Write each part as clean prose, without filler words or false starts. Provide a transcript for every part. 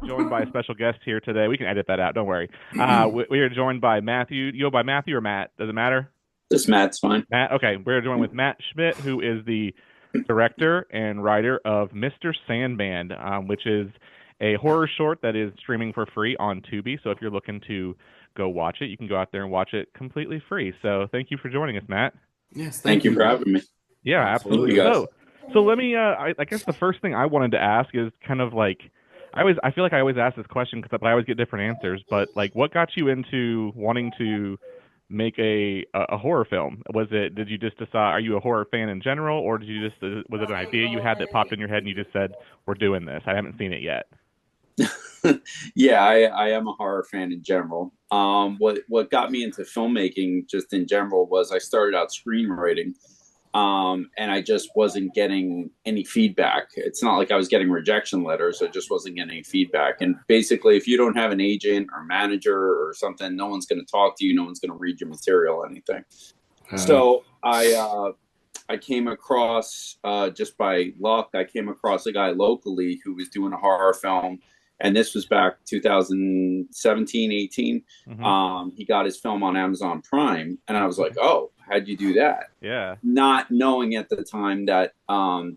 joined by a special guest here today. We can edit that out. Don't worry. We are joined by Matthew. You go by Matthew or Matt? Does it matter? This Matt's fine. Matt. Okay. We're joined with Matt Schmidt, who is the director and writer of Mr. Sandman, which is a horror short that is streaming for free on Tubi. So if you're looking to go watch it, you can go out there and watch it completely free. So thank you for joining us, Matt. Yes, Thank you for having me. Yeah, absolutely. So let me. I guess the first thing I wanted to ask is kind of like, I feel like I always ask this question because I always get different answers. But like, what got you into wanting to make a horror film? Did you just decide? Are you a horror fan in general, or did you just was it an idea you had that popped in your head and you just said, we're doing this? I haven't seen it yet. Yeah, I am a horror fan in general. What got me into filmmaking just in general was I started out screenwriting, and I just wasn't getting any feedback. It's not like I was getting rejection letters. I just wasn't getting any feedback. And basically, if you don't have an agent or manager or something, no one's going to talk to you. No one's going to read your material, anything. So I came across, just by luck, I came across a guy locally who was doing a horror film. And this was back 2017, 18. Mm-hmm. He got his film on Amazon Prime. And I was like, oh, how'd you do that? Yeah. Not knowing at the time that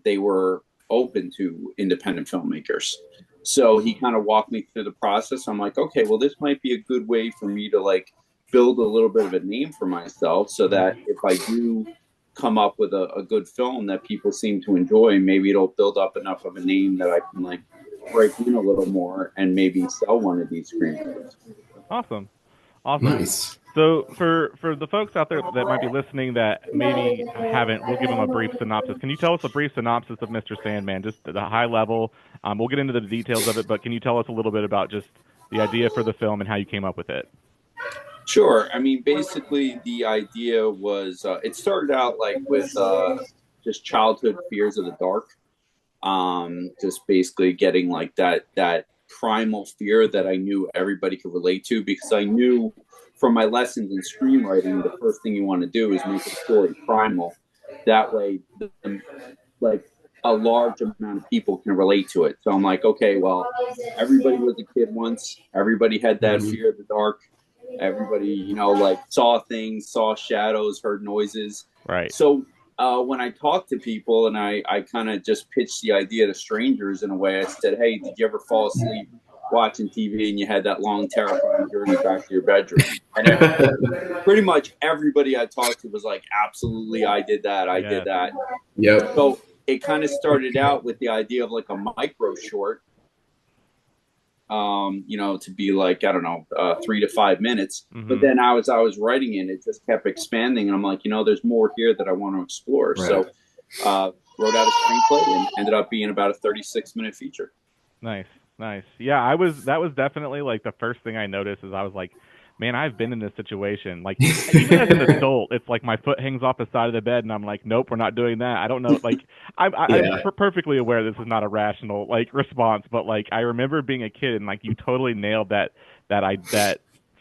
they were open to independent filmmakers. So he kind of walked me through the process. I'm like, okay, well, this might be a good way for me to like build a little bit of a name for myself so that if I do come up with a good film that people seem to enjoy, maybe it'll build up enough of a name that I can like break in a little more and maybe sell one of these screenplays. Awesome. Nice. So for the folks out there that might be listening that maybe haven't, we'll give them a brief synopsis. Can you tell us a brief synopsis of Mr. Sandman, just at a high level? We'll get into the details of it, but can you tell us a little bit about just the idea for the film and how you came up with it? Sure. I mean, basically, the idea was it started out like with just childhood fears of the dark. Just basically getting like that primal fear that I knew everybody could relate to, because I knew from my lessons in screenwriting, the first thing you want to do is make a story primal. That way, like a large amount of people can relate to it. So I'm like, okay, well, everybody was a kid once. Everybody had that fear of the dark. Everybody, like saw things, saw shadows, heard noises. Right. So when I talked to people and I kind of just pitched the idea to strangers in a way, I said, hey, did you ever fall asleep watching TV and you had that long, terrifying journey back to your bedroom? And pretty much everybody I talked to was like, absolutely, I did that. I did that. Yep. So it kind of started out with the idea of like a micro short, to be like, I don't know, 3 to 5 minutes. Mm-hmm. But then as I was writing it just kept expanding. And I'm like, there's more here that I want to explore. Right. So wrote out a screenplay and ended up being about a 36-minute feature. Nice. Yeah, that was definitely like the first thing I noticed is I was like, man, I've been in this situation. Like, even as an adult, it's like my foot hangs off the side of the bed, and I'm like, nope, we're not doing that. I don't know. Like, I'm perfectly aware this is not a rational like response, but like I remember being a kid and like you totally nailed that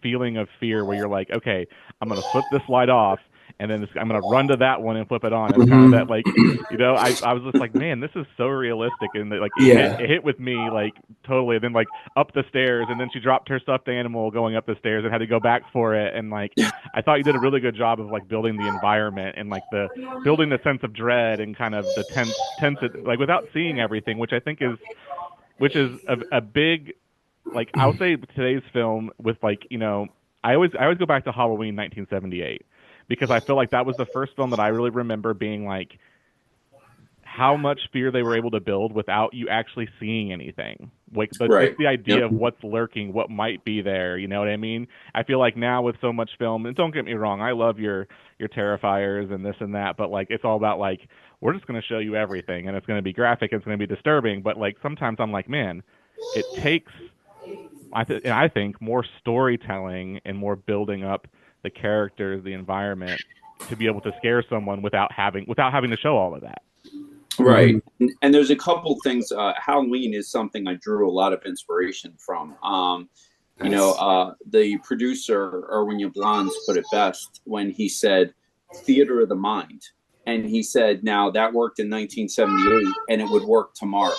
feeling of fear where you're like, okay, I'm gonna flip this light off. And then I'm going to run to that one and flip it on. It's kind of that, like, I was just like, man, this is so realistic. And like, it hit with me, like, totally. And then, like, up the stairs. And then she dropped her stuffed animal going up the stairs and had to go back for it. And, like, I thought you did a really good job of, like, building the environment and, like, building the sense of dread and kind of the tense, like, without seeing everything, which is a big, like, I'll say today's film with, like, I always go back to Halloween 1978. Because I feel like that was the first film that I really remember being like, how much fear they were able to build without you actually seeing anything. Like, just the idea of what's lurking, what might be there. You know what I mean? I feel like now with so much film, and don't get me wrong, I love your Terrifiers and this and that, but like it's all about like we're just going to show you everything, and it's going to be graphic, it's going to be disturbing. But like sometimes I'm like, man, it takes, I think, more storytelling and more building up the characters, the environment, to be able to scare someone without having to show all of that. Right. And there's a couple things. Halloween is something I drew a lot of inspiration from. The producer, Erwin Yablans, put it best when he said, theater of the mind. And he said, now that worked in 1978 and it would work tomorrow.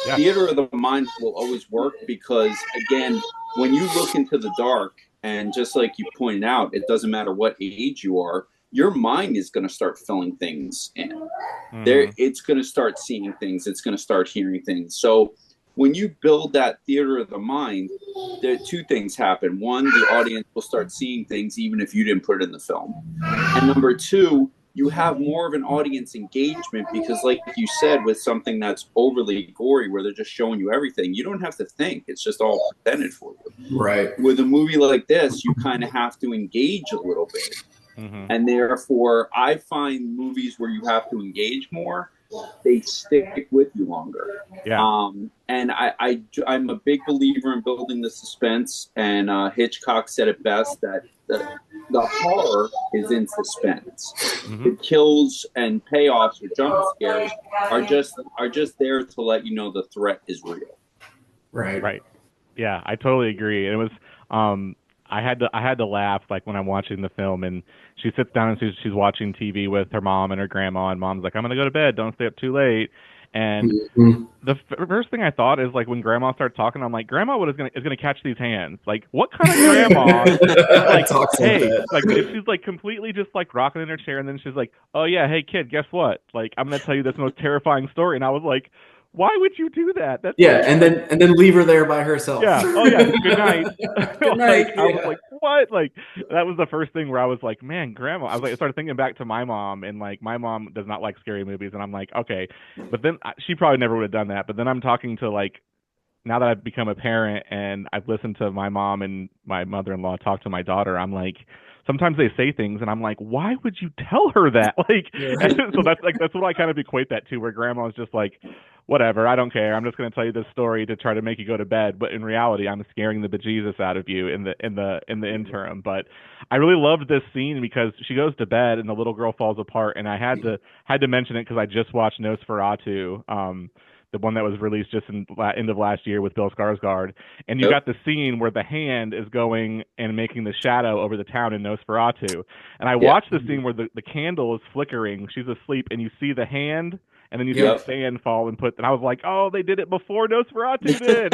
Yeah. theater of the mind will always work because, again, when you look into the dark, and just like you pointed out, it doesn't matter what age you are, your mind is going to start filling things in. It's going to start seeing things. It's going to start hearing things. So when you build that theater of the mind, there two things happen. One, the audience will start seeing things even if you didn't put it in the film. And number two, you have more of an audience engagement because, like you said, with something that's overly gory where they're just showing you everything, you don't have to think. It's just all presented for you. Right. With a movie like this, you kind of have to engage a little bit. And therefore, I find movies where you have to engage more, they stick with you longer. Yeah. And I'm a big believer in building the suspense. And Hitchcock said it best that the horror is in suspense. The kills and payoffs or jump scares are just there to let you know the threat is real. Right. Yeah, I totally agree. And it was I had to laugh like when I'm watching the film and she sits down and she's watching TV with her mom and her grandma and mom's like, I'm gonna go to bed, don't stay up too late. And the first thing I thought is like when grandma started talking, I'm like, grandma is gonna catch these hands. Like, what kind of grandma is like, Talks like hey, that. like if she's like completely just like rocking in her chair and then she's like, oh yeah, hey kid, guess what? Like I'm gonna tell you this most terrifying story. And I was like, why would you do that? That's Yeah, like, and then leave her there by herself. yeah. Oh yeah. Good night. Good night. Like I was like, what? Like that was the first thing where I was like, man, grandma. I was like, I started thinking back to my mom, and like my mom does not like scary movies, and I'm like, okay, but then she probably never would have done that. But then I'm talking to like now that I've become a parent and I've listened to my mom and my mother-in-law talk to my daughter, I'm like, sometimes they say things and I'm like, why would you tell her that? Like, so that's what I kind of equate that to, where grandma's just like, whatever, I don't care. I'm just going to tell you this story to try to make you go to bed. But in reality, I'm scaring the bejesus out of you in the interim. But I really loved this scene because she goes to bed and the little girl falls apart. And I had to mention it because I just watched Nosferatu. The one that was released just in end of last year with Bill Skarsgård, and you got the scene where the hand is going and making the shadow over the town in Nosferatu. And I watched the scene where the candle is flickering, she's asleep, and you see the hand, and then you see the sand fall and I was like, oh, they did it before Nosferatu did.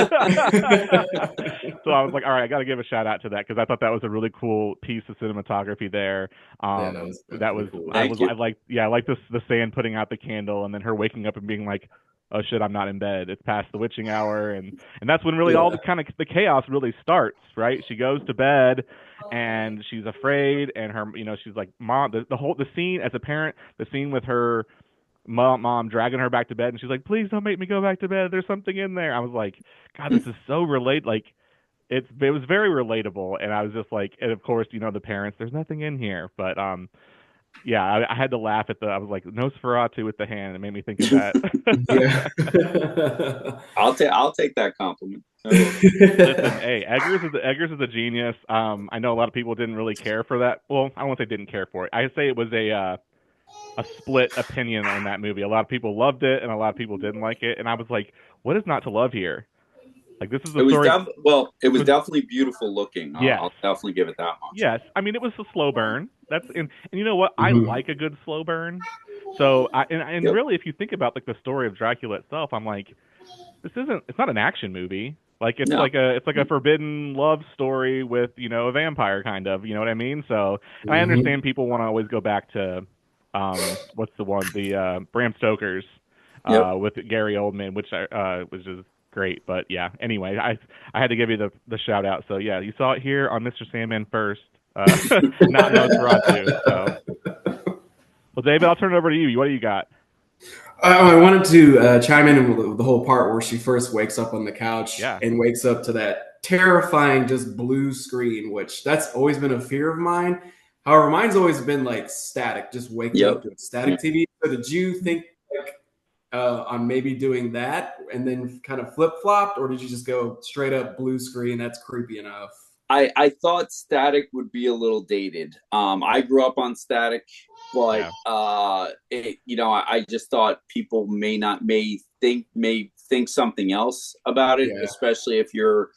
So I was like, all right, I got to give a shout out to that because I thought that was a really cool piece of cinematography there. That was cool. I like the sand putting out the candle and then her waking up and being like, oh shit, I'm not in bed. It's past the witching hour, and that's when really all the kind of the chaos really starts, right? She goes to bed and she's afraid, and her, she's like, mom, the scene as a parent, the scene with her mom dragging her back to bed, and she's like, please don't make me go back to bed. There's something in there. I was like, God, this is so like. It was very relatable, and I was just like, and of course, the parents, there's nothing in here, but yeah, I had to laugh at I was like, Nosferatu with the hand. It made me think of that. Yeah. I'll take that compliment. Listen, hey, Eggers is a genius. I know a lot of people didn't really care for that. Well, I won't say didn't care for it. I say it was a split opinion on that movie. A lot of people loved it, and a lot of people didn't like it. And I was like, what is not to love here? Like, this is the story. It was definitely beautiful looking. I'll definitely give it that much. Yes, I mean it was a slow burn. And you know what? I like a good slow burn. So really, if you think about like the story of Dracula itself, I'm like, it's not an action movie. Like it's like a forbidden love story with a vampire kind of. You know what I mean? So and I understand people want to always go back to what's the one, the Bram Stoker's with Gary Oldman, which is great. But yeah, anyway, I had to give you the shout out. So yeah, you saw it here on Mr. Sandman first, not Nosferatu. So, well, David, I'll turn it over to you. What do you got? I wanted to chime in with the whole part where she first wakes up on the couch and wakes up to that terrifying just blue screen, which that's always been a fear of mine. However, mine's always been like static, just waking up to static TV. So did you think on maybe doing that and then kind of flip-flopped, or did you just go straight up blue screen? That's creepy enough. I thought static would be a little dated. I grew up on static, but I just thought people may think something else about it, especially if you're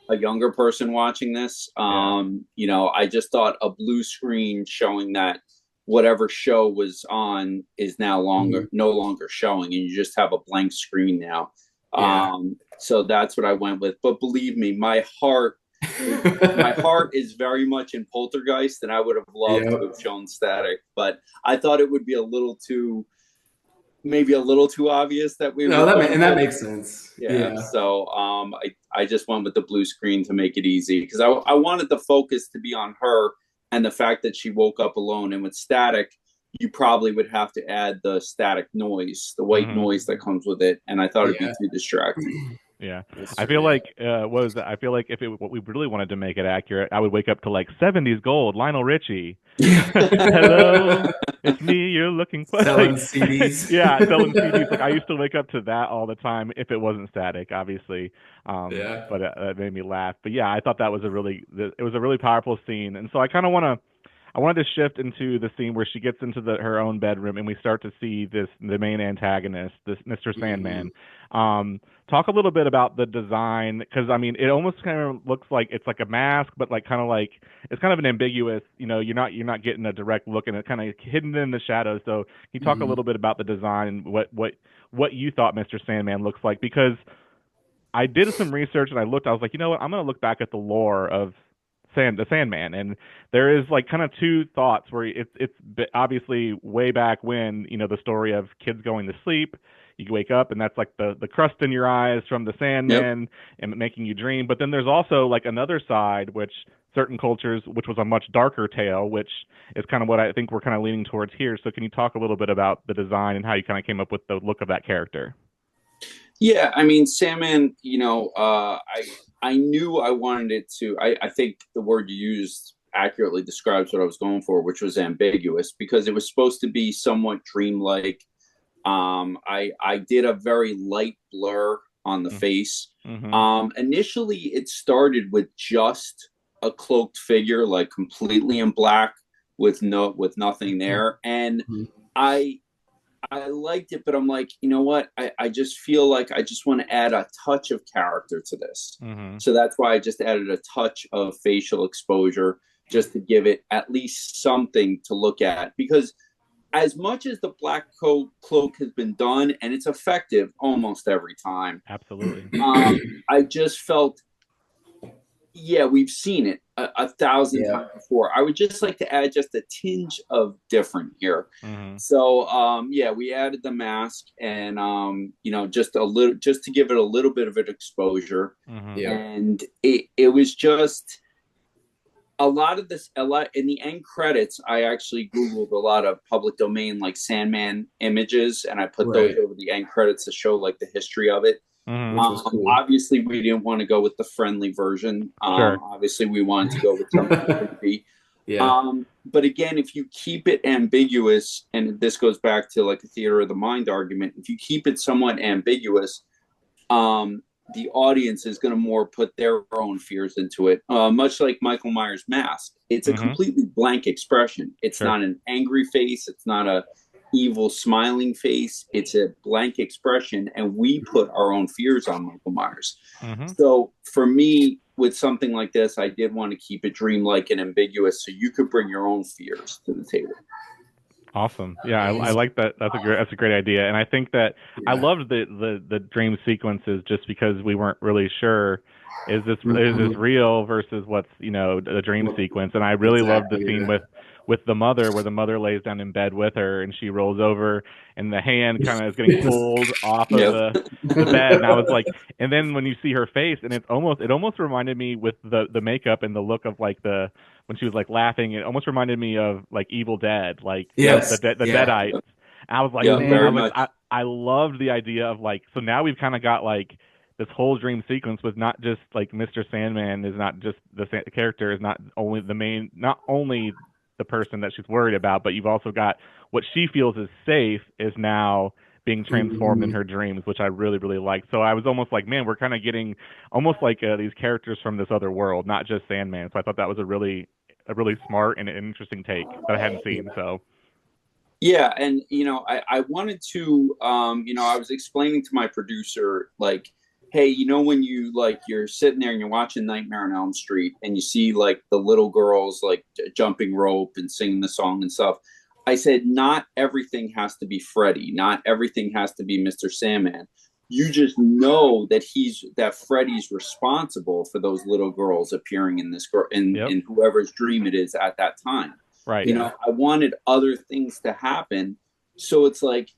a younger person watching this. I just thought a blue screen showing that whatever show was on is now no longer showing, and you just have a blank screen now. Yeah. So that's what I went with. But believe me, my heart is very much in Poltergeist, and I would have loved to have shown Static, but I thought it would be maybe a little too obvious that we were. That makes sense. Yeah. So I just went with the blue screen to make it easy because I wanted the focus to be on her and the fact that she woke up alone. And with Static, you probably would have to add the static noise, the white noise that comes with it, and I thought it'd be too distracting. Yeah, I feel like I feel like if what we really wanted to make it accurate, I would wake up to like '70s gold, Lionel Richie. Hello, it's me. You're looking for selling CDs. Yeah, selling CDs. Like I used to wake up to that all the time if it wasn't Static, obviously. But it made me laugh. But yeah, I thought that was it was a really powerful scene, and so I wanted to shift into the scene where she gets into her own bedroom and we start to see the main antagonist, this Mr. Sandman. Talk a little bit about the design because I mean it almost kind of looks like it's like a mask, but like kind of like it's kind of an ambiguous. You know, you're not getting a direct look, and it's kind of hidden in the shadows. So can you talk a little bit about the design and what you thought Mr. Sandman looks like? Because I did some research and I was like, you know what, I'm gonna look back at the lore of the Sandman, and there is like kind of two thoughts where it's obviously way back when, you know, the story of kids going to sleep, you wake up and that's like the crust in your eyes from the Sandman and making you dream. But then there's also like another side, which certain cultures, which was a much darker tale, which is kind of what I think we're kind of leaning towards here. So can you talk a little bit about the design and how you kind of came up with the look of that character? Yeah, I mean, Sandman, you know, I knew I wanted it to. I think the word you used accurately describes what I was going for, which was ambiguous, because it was supposed to be somewhat dreamlike. I did a very light blur on the face. Initially, it started with just a cloaked figure, like completely in black with nothing there, and I liked it, but I'm like, you know what? I just feel like I just want to add a touch of character to this. So that's why I just added a touch of facial exposure just to give it at least something to look at. Because as much as the black cloak has been done, and it's effective almost every time. Absolutely. I just felt, yeah, we've seen it a thousand times before. I would just like to add just a tinge of different here. So, yeah, we added the mask and, you know, just to give it a little bit of an exposure. And it was just a lot in the end credits. I actually Googled a lot of public domain, like Sandman images, and I put those over the end credits to show like the history of it. Cool. Obviously, we didn't want to go with the friendly version. Obviously, we wanted to go with something creepy. But again, if you keep it ambiguous, and this goes back to like a theater of the mind argument, if you keep it somewhat ambiguous, the audience is going to more put their own fears into it. Much like Michael Myers' mask, it's a completely blank expression. It's not an angry face. It's not a evil smiling face. It's a blank expression, and we put our own fears on Michael Myers. So for me, with something like this, I did want to keep it dreamlike and ambiguous, so you could bring your own fears to the table. Awesome. Yeah, I like that. That's a great idea, and I think that I loved the dream sequences just because we weren't really sure is this real versus what's, you know, the dream sequence. And I really loved the scene with the mother, where the mother lays down in bed with her and she rolls over and the hand kind of is getting pulled off of the bed. And I was like, and then when you see her face, and it almost reminded me with the makeup and the look of like when she was like laughing, it almost reminded me of like Evil Dead, like the Deadites. I was like, I loved the idea of like, so now we've kind of got like this whole dream sequence with not just like Mr. Sandman is not just the character is not only the person that she's worried about, but you've also got what she feels is safe is now being transformed in her dreams, which I really, really like. So I was almost like, man, we're kind of getting almost like these characters from this other world, not just Sandman. So I thought that was a really smart and interesting take that I hadn't seen. So. Yeah. And, you know, I wanted to, you know, I was explaining to my producer, like, hey, you know, when you're sitting there and you're watching Nightmare on Elm Street and you see like the little girls like jumping rope and singing the song and stuff. I said, not everything has to be Freddy. Not everything has to be Mr. Sandman. you just know that Freddy's responsible for those little girls appearing in this girl in whoever's dream it is at that time. Right. You know, I wanted other things to happen. So it's like,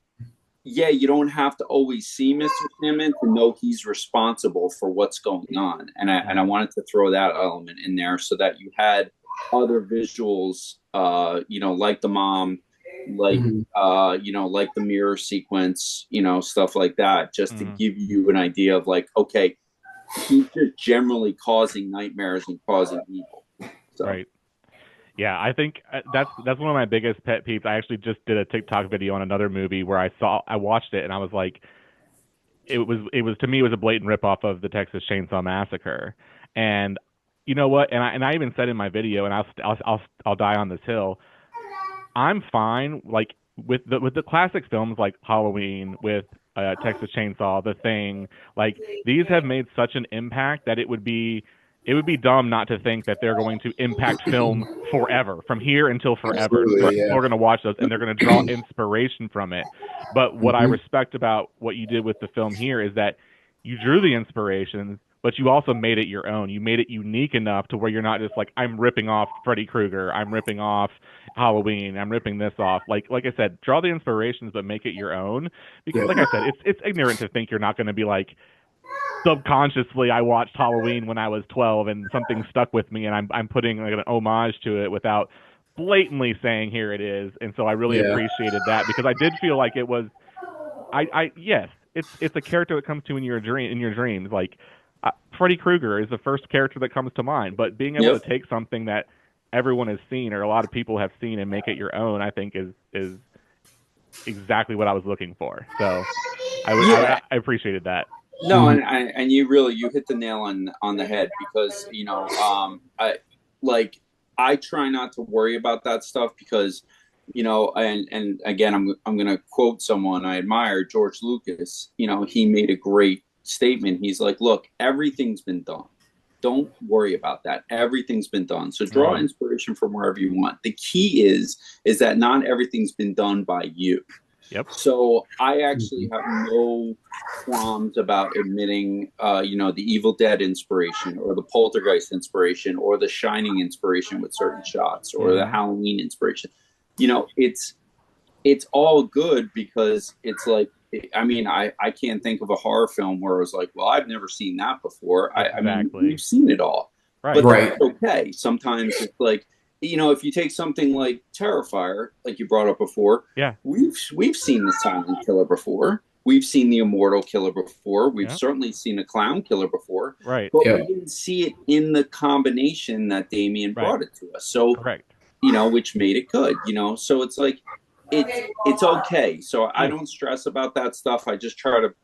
yeah, you don't have to always see Mr. Sandman to know he's responsible for what's going on. And I wanted to throw that element in there so that you had other visuals, you know, like the mom, like you know, like the mirror sequence, you know, stuff like that, just to give you an idea of like, okay, he's just generally causing nightmares and causing evil. So. Right. Yeah, I think that's one of my biggest pet peeves. I actually just did a TikTok video on another movie where I watched it and I was like, it was to me it was a blatant ripoff of the Texas Chainsaw Massacre. And you know what? And I even said in my video, and I'll die on this hill. I'm fine, like with the classic films like Halloween, with Texas Chainsaw, The Thing. Like these have made such an impact that it would be dumb not to think that they're going to impact film forever, from here until forever. People are going to watch those and they're going to draw inspiration from it. But what I respect about what you did with the film here is that you drew the inspirations, but you also made it your own. You made it unique enough to where you're not just like, I'm ripping off Freddy Krueger, I'm ripping off Halloween, I'm ripping this off. Like I said, draw the inspirations, but make it your own. Because like I said, it's ignorant to think you're not going to be like, subconsciously I watched Halloween when I was 12 and something stuck with me and I'm putting like an homage to it without blatantly saying here it is. And so I really appreciated that, because I did feel like it was yes, it's a character that comes to in your dreams. Like Freddy Krueger is the first character that comes to mind, but being able to take something that everyone has seen or a lot of people have seen and make it your own, I think is exactly what I was looking for. So I appreciated that. No, and you hit the nail on the head, because you know, I try not to worry about that stuff, because you know, and again, I'm going to quote someone I admire, George Lucas. You know, he made a great statement. He's like, look, everything's been done. Don't worry about that. Everything's been done. So draw inspiration from wherever you want. The key is that not everything's been done by you. Yep. So I actually have no qualms about admitting, you know, the Evil Dead inspiration, or the Poltergeist inspiration, or the Shining inspiration with certain shots, or the Halloween inspiration. You know, it's all good, because it's like, I mean, I can't think of a horror film where it was like, well, I've never seen that before. I mean, we've seen it all. But that's okay. Sometimes it's like, you know, if you take something like Terrifier, like you brought up before, we've seen the silent killer before. We've seen the immortal killer before. We've certainly seen a clown killer before. Right. But we didn't see it in the combination that Damien brought it to us. So, you know, which made it good, you know. So it's like, it's okay. So I don't stress about that stuff. I just try to,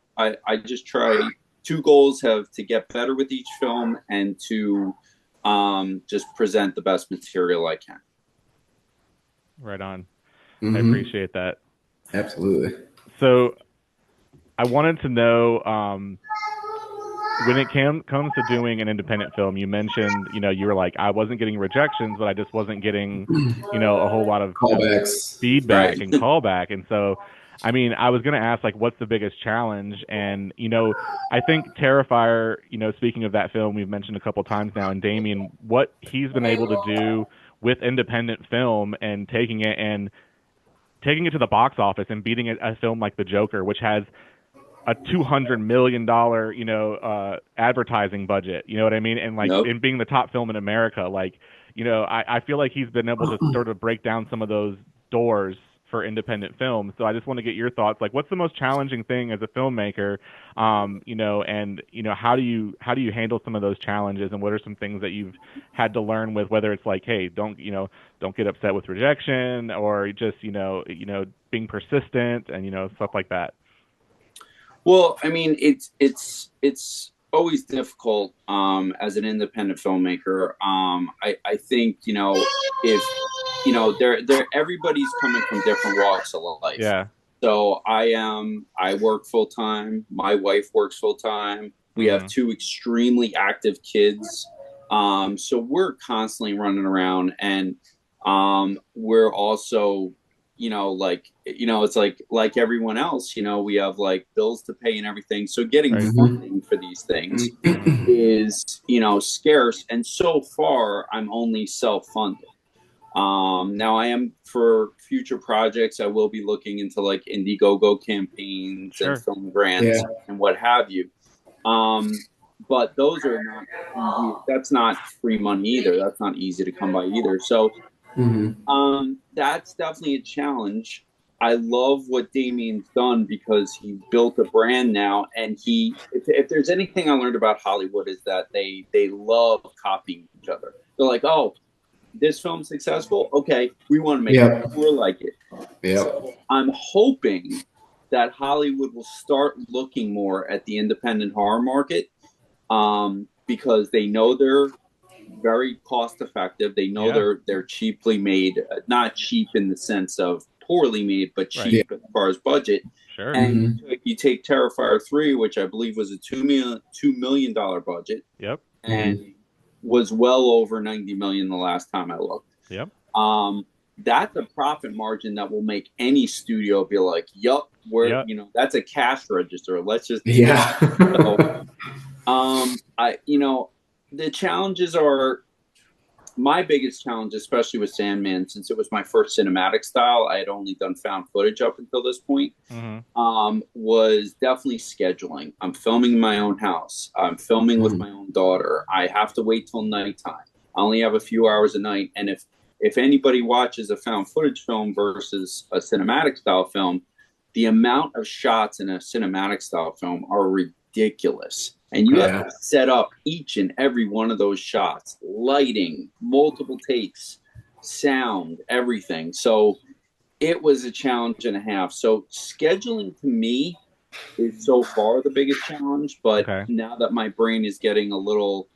I just try, two goals have to get better with each film, and to just present the best material I can. Right on. I appreciate that. Absolutely. So I wanted to know, when it comes to doing an independent film, you mentioned, you know, you were like, I wasn't getting rejections, but I just wasn't getting, you know, a whole lot of feedback and callback. And so, I mean, I was going to ask, like, what's the biggest challenge? And, you know, I think Terrifier, you know, speaking of that film, we've mentioned a couple times now, and Damien, what he's been able to do with independent film and taking it to the box office and beating a film like The Joker, which has a $200 million, you know, advertising budget, you know what I mean? And like, in being the top film in America, like, you know, I feel like he's been able to sort of break down some of those doors for independent films. So I just want to get your thoughts. Like, what's the most challenging thing as a filmmaker? You know, and you know, how do you handle some of those challenges, and what are some things that you've had to learn with, whether it's like, hey, don't get upset with rejection, or just, you know, being persistent, and, you know, stuff like that. Well, I mean, it's always difficult as an independent filmmaker. I think, you know, if you know, everybody's coming from different walks of life. Yeah. So I work full time. My wife works full time. We have two extremely active kids. So we're constantly running around, and we're also it's like everyone else, we have like bills to pay and everything. So getting Right. funding for these things is, scarce. And so far, I'm only self-funded. Now I am, for future projects, I will be looking into like Indiegogo campaigns Sure. and film grants and what have you. But those are not easy. That's not free money either. That's not easy to come by either. So that's definitely a challenge. I love what Damien's done because he built a brand now, and if there's anything I learned about Hollywood is that they love copying each other. They're like, oh, this film's successful. Okay, we want to make it more like it. So I'm hoping that Hollywood will start looking more at the independent horror market, because they know they're very cost effective. They know they're cheaply made, not cheap in the sense of poorly made, but cheap as far as budget. Sure. And you take Terrifier 3, which I believe was a $2 million budget. Yep. And was well over 90 million the last time I looked. Yep. That's a profit margin that will make any studio be like, yup, that's a cash register. Let's just the challenges are, my biggest challenge, especially with Sandman, since it was my first cinematic style, I had only done found footage up until this point, was definitely scheduling. I'm filming in my own house. I'm filming with my own daughter. I have to wait till nighttime. I only have a few hours a night. And if anybody watches a found footage film versus a cinematic style film, the amount of shots in a cinematic style film are ridiculous. And you have to set up each and every one of those shots, lighting, multiple takes, sound, everything. So it was a challenge and a half. So scheduling to me is so far the biggest challenge. But now that my brain is getting a little,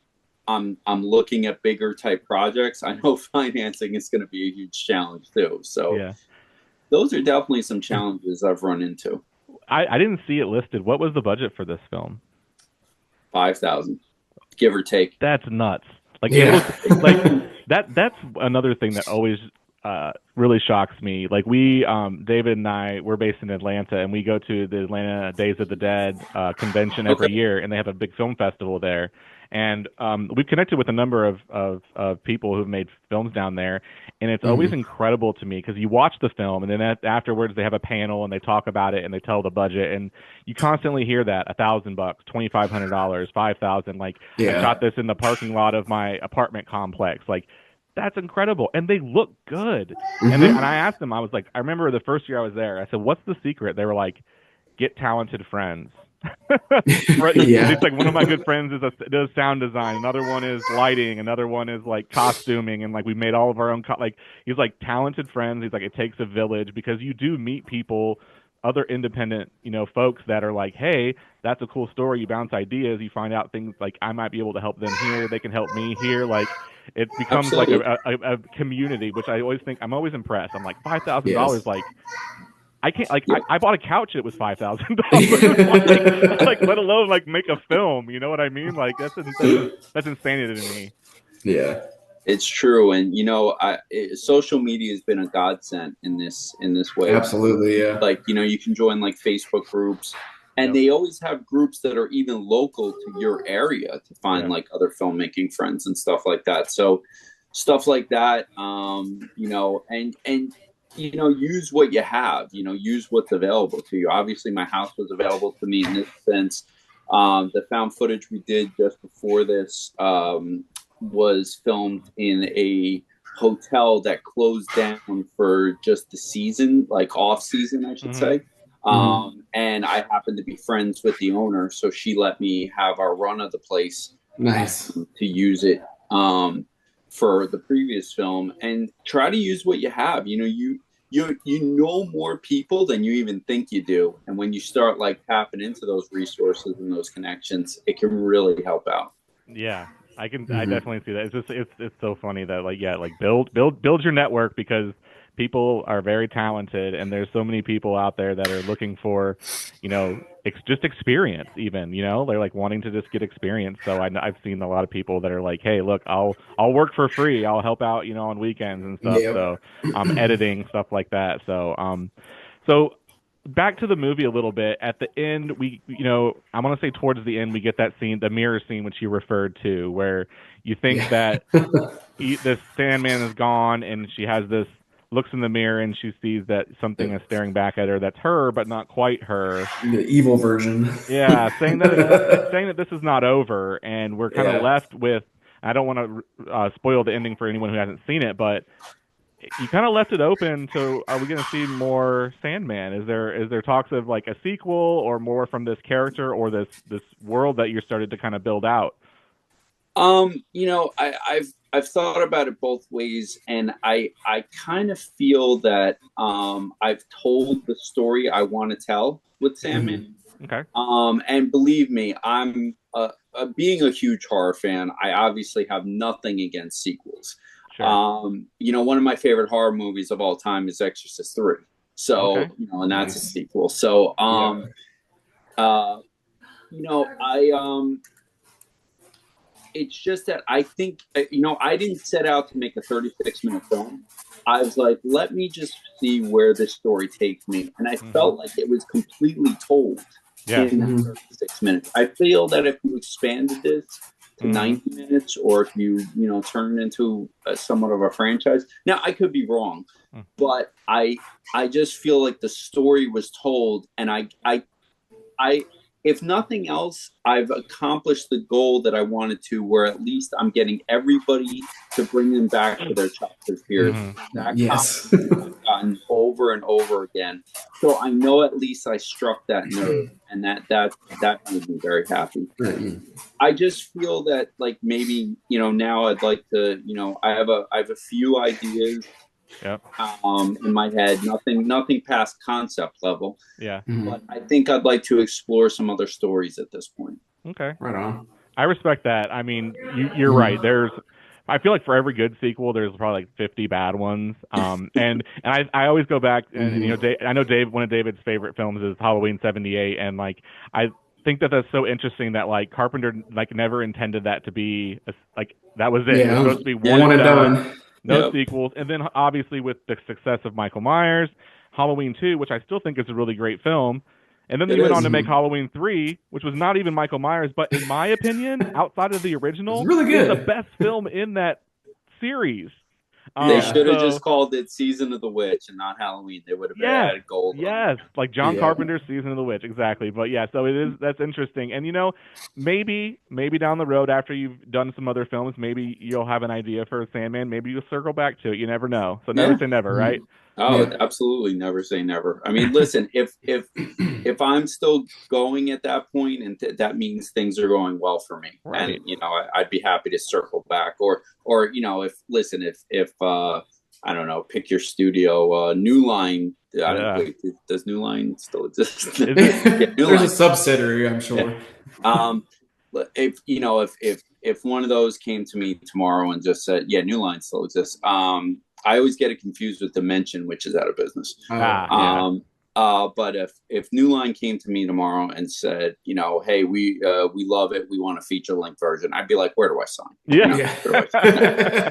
I'm looking at bigger type projects, I know financing is going to be a huge challenge too. So those are definitely some challenges I've run into. I didn't see it listed. What was the budget for this film? 5,000, give or take. That's nuts. That's another thing that always really shocks me. Like David and I, we're based in Atlanta, and we go to the Atlanta Days of the Dead convention every year, and they have a big film festival there. And we've connected with a number of people who've made films down there, and it's always incredible to me because you watch the film, and then afterwards they have a panel and they talk about it and they tell the budget, and you constantly hear that $1,000, $2,500, $5,000. I shot this in the parking lot of my apartment complex. That's incredible, and they look good. And I asked them, I was like, I remember the first year I was there, I said, "What's the secret?" They were like, "Get talented friends." It's like one of my good friends does sound design, another one is lighting, another one is like costuming, and we made all of our own he's like talented friends. He's like, it takes a village, because you do meet people, other independent folks that are like, hey, that's a cool story. You bounce ideas, you find out things like, I might be able to help them here, they can help me here. It becomes a community, which I always think, I'm always impressed. I'm like, $5,000, I can't I bought a couch. It was $5,000. Let alone make a film. You know what I mean? That's insanity to me. Yeah, it's true. And social media has been a godsend in this way. Absolutely, yeah. You can join Facebook groups, and they always have groups that are even local to your area to find other filmmaking friends and stuff like that. So stuff like that, and use what you have, use what's available to you. Obviously, my house was available to me in this sense. The found footage we did just before this was filmed in a hotel that closed down for just the season, off season, I should say. And I happened to be friends with the owner, so she let me have our run of the place. Nice. To use it for the previous film, and try to use what you have. You know more people than you even think you do, and when you start tapping into those resources and those connections, it can really help out. Yeah, I can. I definitely see that. It's so funny that build your network, because people are very talented, and there's so many people out there that are looking for, just experience. Even they're like wanting to just get experience. So I've seen a lot of people that are like, hey, look, I'll work for free. I'll help out, on weekends and stuff. Yep. So editing stuff like that. So back to the movie a little bit. At the end, I want to say towards the end, we get that scene, the mirror scene, which you referred to, where you think that this Sandman is gone, and she has this, looks in the mirror, and she sees that something is staring back at her that's her, but not quite her. The evil version. Yeah, saying that this is not over, and we're kind of left with, I don't want to spoil the ending for anyone who hasn't seen it, but you kind of left it open. So are we going to see more Sandman? Is there talks of like a sequel or more from this character or this world that you're started to kind of build out? I've thought about it both ways, and I kind of feel that I've told the story I want to tell with Sandman. Okay. And believe me, I'm being a huge horror fan. I obviously have nothing against sequels. Sure. One of my favorite horror movies of all time is Exorcist 3. So, and that's a sequel. So, it's just that I think, I didn't set out to make a 36-minute film. I was like, let me just see where this story takes me. And I felt like it was completely told in 36 minutes. I feel that if you expanded this to 90 minutes, or if you turn it into somewhat of a franchise. Now, I could be wrong, but I just feel like the story was told, and I if nothing else, I've accomplished the goal that I wanted to, where at least I'm getting everybody to bring them back to their childhood fears. Yes. I've gotten over and over again. So I know at least I struck that nerve, and that made me very happy. I just feel that, like, maybe, now I'd like to, I have a few ideas in my head, nothing past concept level. But I think I'd like to explore some other stories at this point. Okay, right on. I respect that. I mean, you're right. I feel like for every good sequel, there's probably like 50 bad ones. And I always go back, and I know one of David's favorite films is Halloween '78, and like I think that's so interesting that like Carpenter like never intended that to be like that was it. It was supposed to be one and done. No sequels. And then obviously with the success of Michael Myers, Halloween 2, which I still think is a really great film. And then they went on to make Halloween 3, which was not even Michael Myers, but in my opinion, outside of the original, really good. It's the best film in that series. They should have just called it Season of the Witch and not Halloween. They would have added gold. Yes, like John Carpenter's Season of the Witch, exactly. But so that's interesting. And maybe down the road after you've done some other films, maybe you'll have an idea for Sandman. Maybe you'll circle back to it. You never know. So never say never, right? Oh, absolutely, never say never. I mean, listen, if I'm still going at that point, and that means things are going well for me, and I'd be happy to circle back. Or if I don't know, pick your studio, New Line. Does New Line still exist? There's a subsidiary, I'm sure. If one of those came to me tomorrow and just said, New Line still exists. I always get it confused with Dimension, which is out of business. But if New Line came to me tomorrow and said, hey, we love it, we want a feature-length version, I'd be like, where do I sign?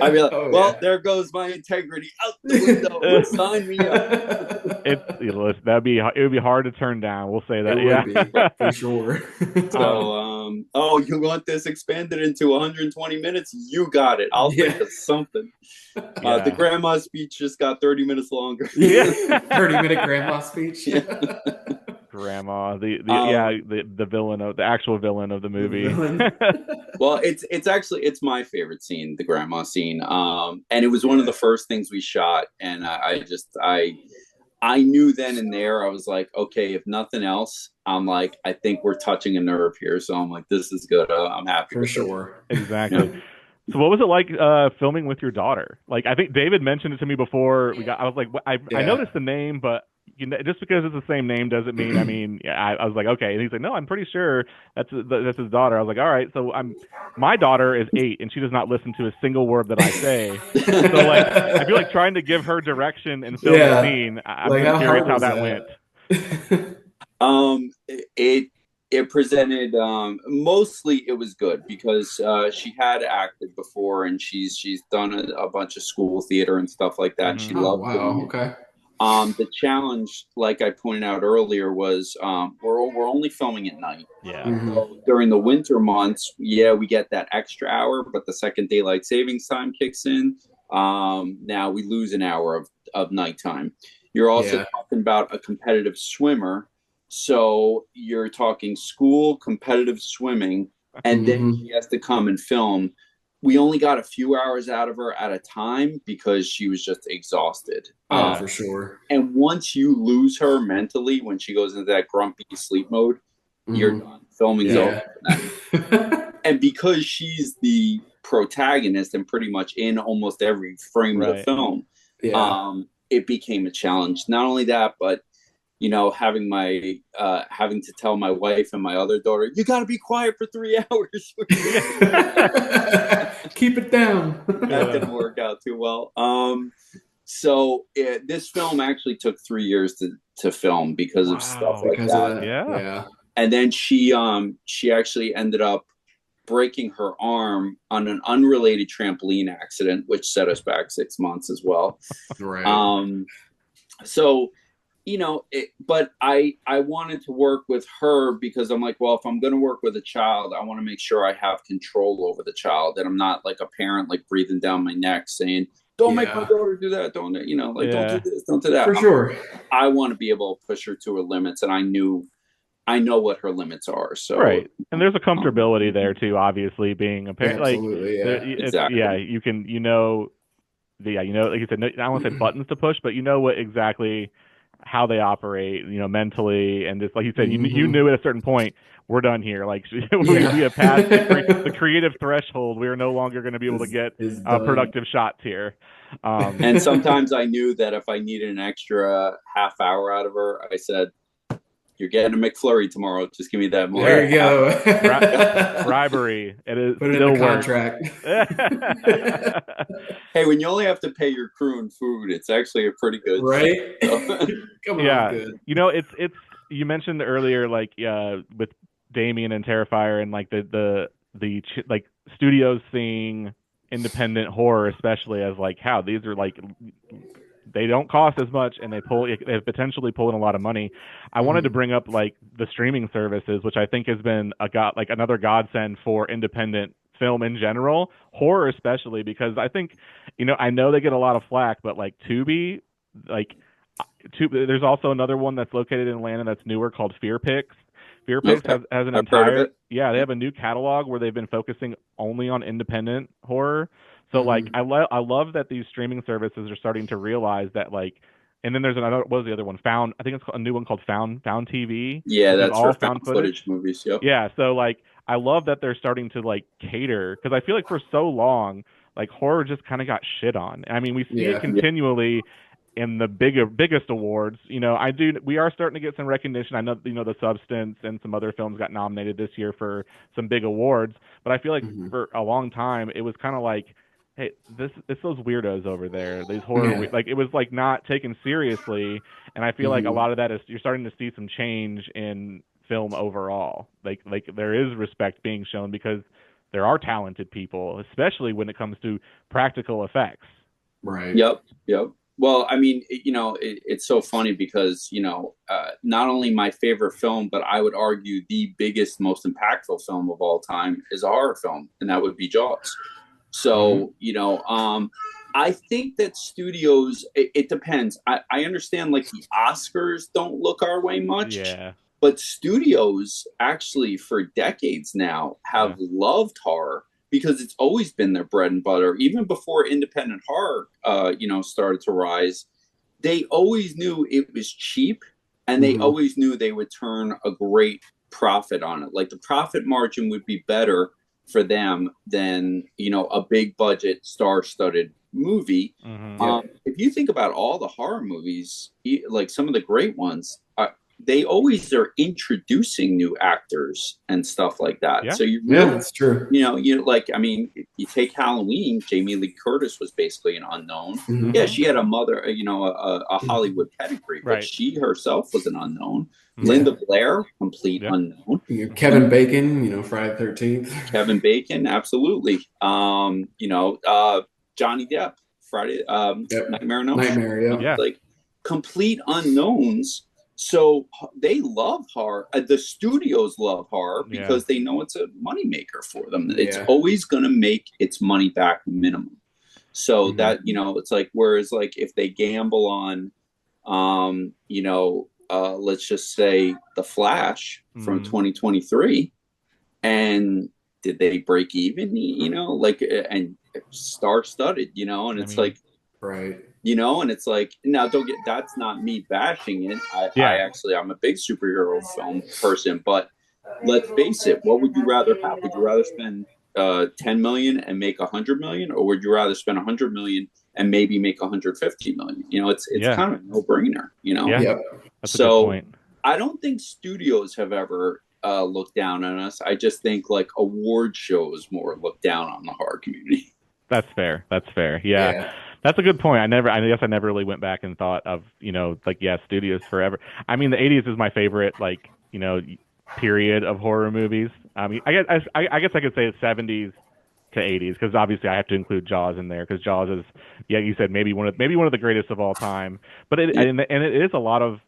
I'd be like, there goes my integrity out the window. Sign me up. It would be hard to turn down. We'll say that. It would be, for sure. So, you want this expanded into 120 minutes? You got it. I'll think of something. The grandma speech just got 30 minutes longer. 30-minute grandma speech. Grandma, the villain of the actual villain of the movie. Well, it's my favorite scene, the grandma scene. And it was one of the first things we shot, and I knew then and there, I was like, okay, if nothing else, I'm like, I think we're touching a nerve here. So I'm like, this is good. I'm happy. For sure. Exactly. So what was it like filming with your daughter? Like, I think David mentioned it to me before I was like, I noticed the name, but just because it's the same name doesn't mean. I mean, I was like, okay, and he's like, no, I'm pretty sure that's his daughter. I was like, all right, so my daughter is 8 and she does not listen to a single word that I say. So like, I feel like trying to give her direction and film a scene. I'm like, just curious how that went. It presented mostly it was good because she had acted before and she's done a bunch of school theater and stuff like that. And she loved it. Okay. The challenge, like I pointed out earlier, was we're only filming at night. Yeah. So during the winter months, we get that extra hour, but the second daylight savings time kicks in. Now we lose an hour of nighttime. You're also talking about a competitive swimmer. So you're talking school, competitive swimming, and then she has to come and film. We only got a few hours out of her at a time because she was just exhausted. Oh, for sure. And once you lose her mentally, when she goes into that grumpy sleep mode, you're done. Filming's over. And because she's the protagonist and pretty much in almost every frame of the film, it became a challenge. Not only that, but having to tell my wife and my other daughter, you got to be quiet for 3 hours. Keep it down. That didn't work out too well. So this film actually took 3 years to film because of stuff like that. Yeah. And then she actually ended up breaking her arm on an unrelated trampoline accident, which set us back 6 months as well. Right. So, but I wanted to work with her because I'm like, well, if I'm going to work with a child, I want to make sure I have control over the child, and I'm not like a parent, like breathing down my neck saying, don't make my daughter do that. Don't do this, don't do that. For sure. I want to be able to push her to her limits, and I know what her limits are. So right, and there's a comfortability there too. Obviously, being a parent, Absolutely, exactly. You can, like you said, I don't want to say buttons to push, but what exactly how they operate, mentally, and just like you said, you knew at a certain point, we're done here. Like we have passed the creative threshold. We are no longer going to be able to get productive shots here. And sometimes I knew that if I needed an extra half hour out of her, I said, you're getting a McFlurry tomorrow. Just give me that more. There you go. Bribery. It is. Put it in the contract. Hey, when you only have to pay your crew and food, it's actually a pretty good. Right? Come on, good. It's. You mentioned earlier, like with Damien and Terrifier, and like the like studios seeing independent horror, especially as like how these are like. They don't cost as much, and they potentially pull in a lot of money. I wanted to bring up like the streaming services, which I think has been another godsend for independent film in general, horror especially, because I think I know they get a lot of flack, but like Tubi, there's also another one that's located in Atlanta that's newer called FearPix. FearPix has an entire they have a new catalog where they've been focusing only on independent horror. So like I love that these streaming services are starting to realize that like, and then there's another, what was the other one? I think it's a new one called Found TV. Yeah, that's all found footage movies. Yep. Yeah, so like I love that they're starting to like cater, because I feel like for so long like horror just kind of got shit on. I mean, we see it continually in the biggest awards. We are starting to get some recognition. I know The Substance and some other films got nominated this year for some big awards, but I feel like for a long time it was kind of like, hey, it's those weirdos over there. These horror, like it was like not taken seriously, and I feel like a lot of that is you're starting to see some change in film overall. Like there is respect being shown because there are talented people, especially when it comes to practical effects. Right. Yep. Well, I mean, it's so funny because not only my favorite film, but I would argue the biggest, most impactful film of all time is a horror film, and that would be Jaws. So, I think that studios, it depends. I understand like the Oscars don't look our way much, but studios actually for decades now have loved horror because it's always been their bread and butter. Even before independent horror, started to rise, they always knew it was cheap, and they always knew they would turn a great profit on it. Like the profit margin would be better for them than, you know, a big budget star-studded movie. If you think about all the horror movies, like some of the great ones, they always are introducing new actors and stuff like that. Yeah. So you really, that's true. You know, you like, I mean, you take Halloween, Jamie Lee Curtis was basically an unknown. Yeah, she had a mother, you know, a Hollywood pedigree, but she herself was an unknown. Linda Blair, complete unknown. Kevin Bacon, you know, Friday the 13th. Kevin Bacon, absolutely. You know, Johnny Depp, Friday, Nightmare on Elm Street. Nightmare, yeah. Like complete unknowns. So they love horror. The studios love horror because they know it's a moneymaker for them. It's always going to make its money back minimum. So that, you know, it's like, whereas like if they gamble on, you know, let's just say The Flash from 2023, and did they break even, you know, like, and star-studded, you know, and it's like, right. You know, and it's like, now don't get, that's not me bashing it. I'm a big superhero film person, but let's face it, what would you rather have? Would you rather spend 10 million and make 100 million, or would you rather spend 100 million and maybe make 150 million? You know, it's kind of a no-brainer, you know? Yeah. That's a good point. I don't think studios have ever looked down on us. I just think like award shows more look down on the horror community. That's fair. Yeah. That's a good point. I guess I never really went back and thought of, you know, like, studios forever. I mean, the 80s is my favorite, like, you know, period of horror movies. I mean, I guess I could say it's 70s to 80s, because obviously I have to include Jaws in there, because Jaws is, you said maybe one of the greatest of all time. But it is a lot of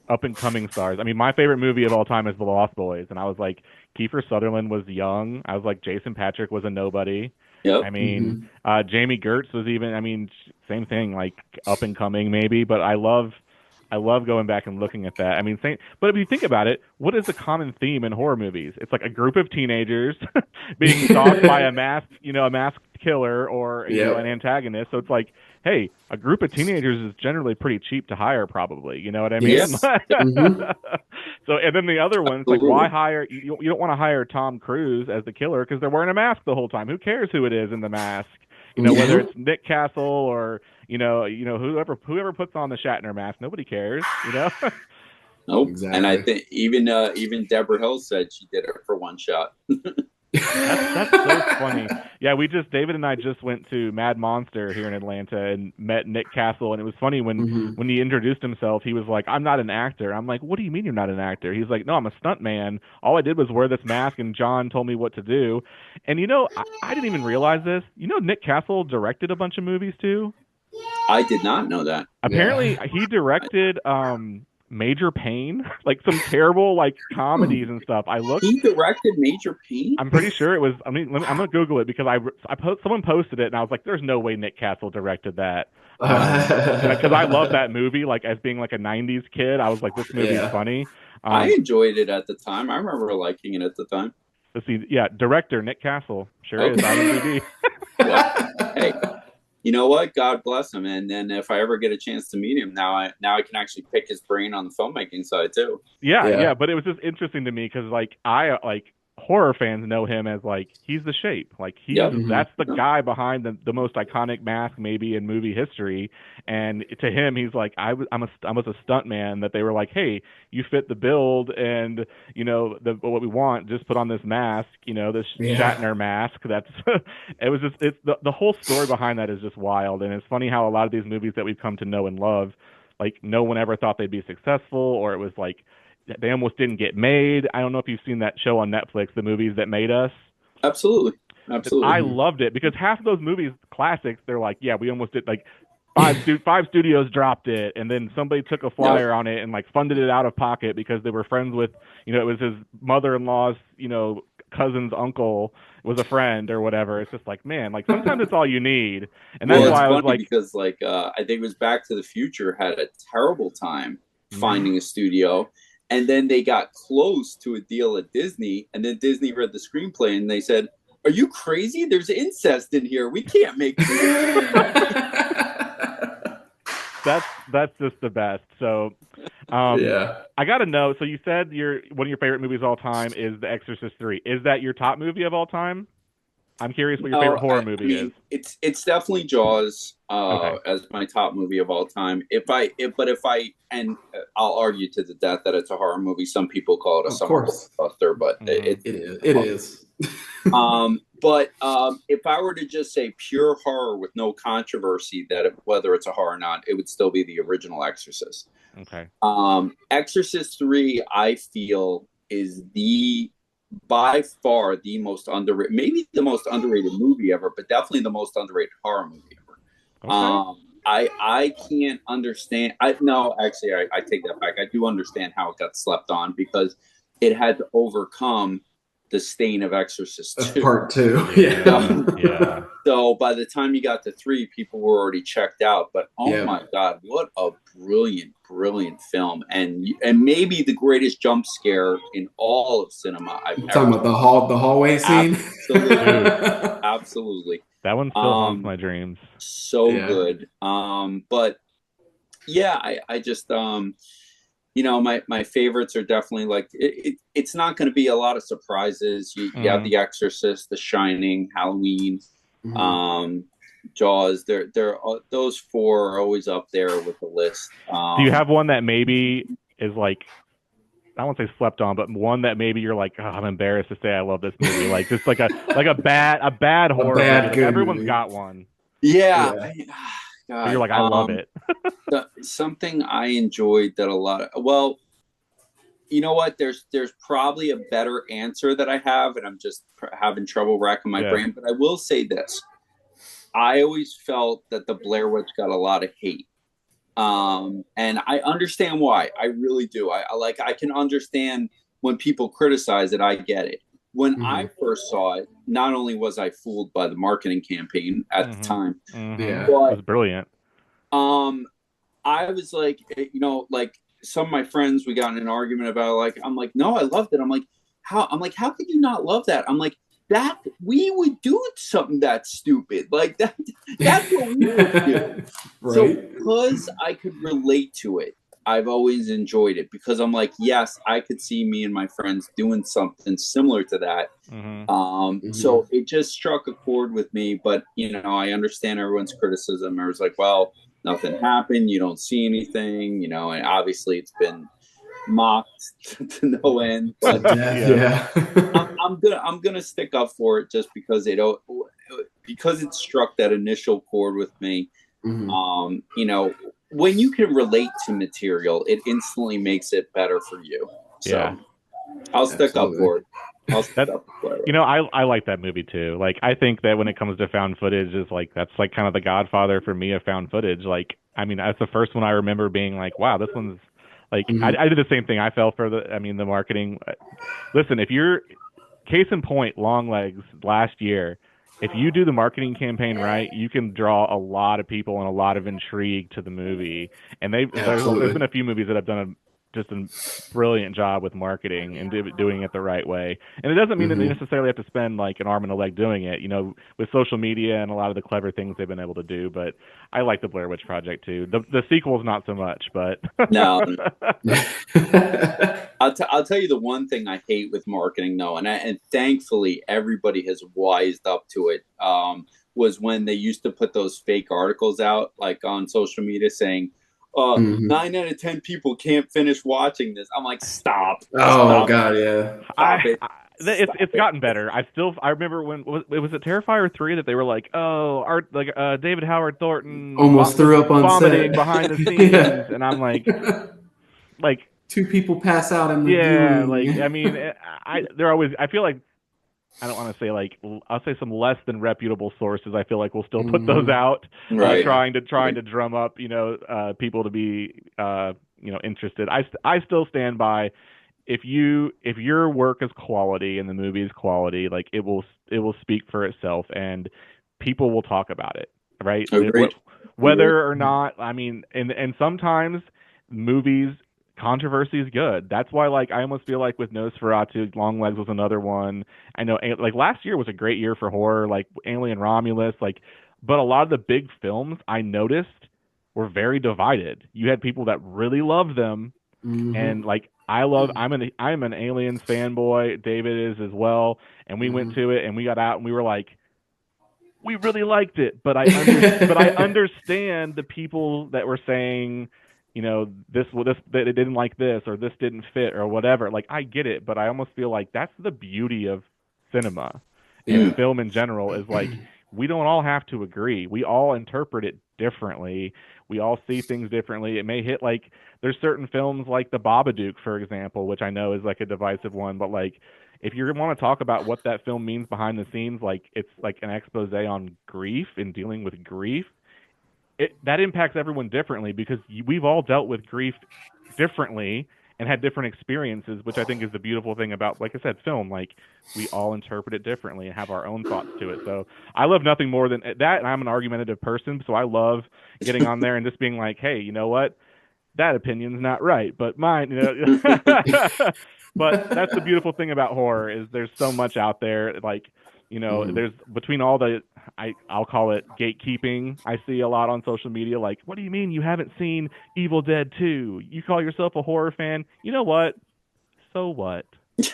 up and coming stars. I mean, my favorite movie of all time is The Lost Boys, and I was like, Kiefer Sutherland was young. I was like, Jason Patric was a nobody. Yep. I mean, Jamie Gertz was even, I mean, same thing, like up and coming maybe, but I love going back and looking at that. I mean, but if you think about it, what is the common theme in horror movies? It's like a group of teenagers being stalked by a masked killer or you know, an antagonist. So it's like, hey, a group of teenagers is generally pretty cheap to hire, probably. You know what I mean? Yes. So, and then the other one's like, why hire? You don't want to hire Tom Cruise as the killer because they're wearing a mask the whole time. Who cares who it is in the mask? You know, whether it's Nick Castle or you know whoever puts on the Shatner mask, nobody cares. You know. Nope. Exactly. And I think even Deborah Hill said she did it for one shot. That's so funny. Yeah, David and I just went to Mad Monster here in Atlanta and met Nick Castle, and it was funny when he introduced himself, he was like, "I'm not an actor." I'm like, "What do you mean you're not an actor?" He's like, "No, I'm a stunt man. All I did was wear this mask, and John told me what to do." And you know, I didn't even realize this. You know, Nick Castle directed a bunch of movies too. I did not know that. Apparently, he directed Major Pain, like some terrible like comedies and stuff. He directed Major Pain? I'm pretty sure it was. I mean, I'm gonna Google it because someone posted it and I was like, "There's no way Nick Castle directed that." Because I love that movie. Like as being like a '90s kid, I was like, "This movie is funny." I enjoyed it at the time. I remember liking it at the time. Let's see. Yeah, director Nick Castle sure is IMDb. Well, hey. You know what? God bless him. And then if I ever get a chance to meet him, now I can actually pick his brain on the filmmaking side too. Yeah. But it was just interesting to me because horror fans know him as like he's the Shape, like that's the guy behind the most iconic mask maybe in movie history, and to him he's like I was a stunt man that they were like, hey, you fit the build and you know what we want, just put on this mask, you know, this Shatner mask. That's it's the whole story behind that is just wild, and it's funny how a lot of these movies that we've come to know and love, like no one ever thought they'd be successful, or it was like they almost didn't get made. I don't know if you've seen that show on Netflix, The Movies That Made Us. Absolutely. I loved it because half of those movies, classics, they're like, yeah, we almost did, like five studios dropped it, and then somebody took a flyer on it and like funded it out of pocket because they were friends with, you know, it was his mother-in-law's, you know, cousin's uncle was a friend or whatever. It's just like, man, like sometimes it's all you need. And that's why I was like, because like I think it was Back to the Future had a terrible time finding a studio. And then they got close to a deal at Disney, and then Disney read the screenplay and they said, "Are you crazy? There's incest in here. We can't make this." that's just the best. So, Yeah. I got to know. So you said one of your favorite movies of all time is The Exorcist 3. Is that your top movie of all time? I'm curious what your favorite horror movie is. It's definitely Jaws Okay. as my top movie of all time. I'll argue to the death that it's a horror movie. Some people call it a summer blockbuster, but it is. But if I were to just say pure horror with no controversy, whether it's a horror or not, it would still be the original Exorcist. Okay. Exorcist 3, I feel, is by far the most underrated, maybe the most underrated movie ever, but definitely the most underrated horror movie ever. Okay. I can't understand. I take that back. I do understand how it got slept on because it had to overcome the stain of Exorcist 2. Part 2. Yeah. So by the time you got to 3, people were already checked out. But my God, what a brilliant film, and maybe the greatest jump scare in all of cinema I've ever talking about the hallway scene. Absolutely. That one still haunts my dreams. So good. But yeah, I just my favorites are definitely like it's not going to be a lot of surprises. You have The Exorcist, The Shining, Halloween, Jaws. They're those 4 are always up there with the list. Do you have one that maybe is like, I won't say slept on, but one that maybe you're like, oh, I'm embarrassed to say I love this movie, like just like a bad horror movie. Like everyone's movie. Got one. Yeah. God, you're like, I love it. Something I enjoyed that a lot of, well, you know what? There's probably a better answer that I have, and I'm just having trouble racking my brain. But I will say this: I always felt that the Blair Witch got a lot of hate, and I understand why. I really do. I can understand when people criticize it. I get it. When I first saw it, not only was I fooled by the marketing campaign at the time, but it was brilliant. I was like, like some of my friends, we got in an argument about like, I'm like, no, I loved it. I'm like, how could you not love that? I'm like, that we would do something that stupid like that. That's what we would do. Right. So because I could relate to it, I've always enjoyed it because I'm like, yes, I could see me and my friends doing something similar to that. So it just struck a chord with me, but I understand everyone's criticism. I was like, well, nothing happened. You don't see anything, and obviously it's been mocked to no end. But I'm gonna stick up for it just because it struck that initial chord with me. When you can relate to material, it instantly makes it better for you. So I'll stick up for it. I like that movie too. Like, I think that when it comes to found footage, is like that's like kind of the Godfather for me of found footage. Like, I mean, that's the first one I remember being like, wow, this one's like. I did the same thing. I fell for the marketing. Listen, if you're case in point, Longlegs last year. If you do the marketing campaign right, you can draw a lot of people and a lot of intrigue to the movie. And there's been a few movies that have done just a brilliant job with marketing and doing it the right way. And it doesn't mean that they necessarily have to spend like an arm and a leg doing it, with social media and a lot of the clever things they've been able to do. But I like the Blair Witch Project too. The sequel's not so much, but no. I'll tell you the one thing I hate with marketing though, and thankfully everybody has wised up to it, was when they used to put those fake articles out like on social media saying, 9 out of 10 people can't finish watching this. I'm like, stop. Oh God, yeah. It's gotten better. I remember when was it Terrifier 3 that they were like, David Howard Thornton almost threw up on vomiting set behind the scenes, and I'm like 2 people pass out in the viewing. Like, I mean, they're always. I feel like I don't want to say like, I'll say some less than reputable sources. I feel like we'll still put those out, trying to drum up, people to be, interested. I still stand by, if your work is quality and the movie is quality, like it will speak for itself and people will talk about it, right? Whether or not, I mean, and sometimes movies. Controversy is good. That's why, like, I almost feel like with Nosferatu, Longlegs was another one. I know, like, last year was a great year for horror, like Alien Romulus, like, but a lot of the big films I noticed were very divided. You had people that really loved them, and like I'm an Aliens fanboy. David is as well, and we went to it and we got out and we were like, we really liked it, but I understand the people that were saying, you know, this that it didn't like this or this didn't fit or whatever. Like I get it, but I almost feel like that's the beauty of cinema and film in general is like we don't all have to agree. We all interpret it differently. We all see things differently. It may hit like there's certain films like The Babadook, for example, which I know is like a divisive one, but like if you want to talk about what that film means behind the scenes, like it's like an expose on grief and dealing with grief. That impacts everyone differently because we've all dealt with grief differently and had different experiences, which I think is the beautiful thing about, like I said, film. Like we all interpret it differently and have our own thoughts to it. So I love nothing more than that. And I'm an argumentative person, so I love getting on there and just being like, hey, you know what? That opinion's not right, but mine, you know. But that's the beautiful thing about horror is there's so much out there. Like, you know, there's between all the I'll call it gatekeeping. I see a lot on social media. Like, what do you mean you haven't seen Evil Dead 2? You call yourself a horror fan? You know what? So what?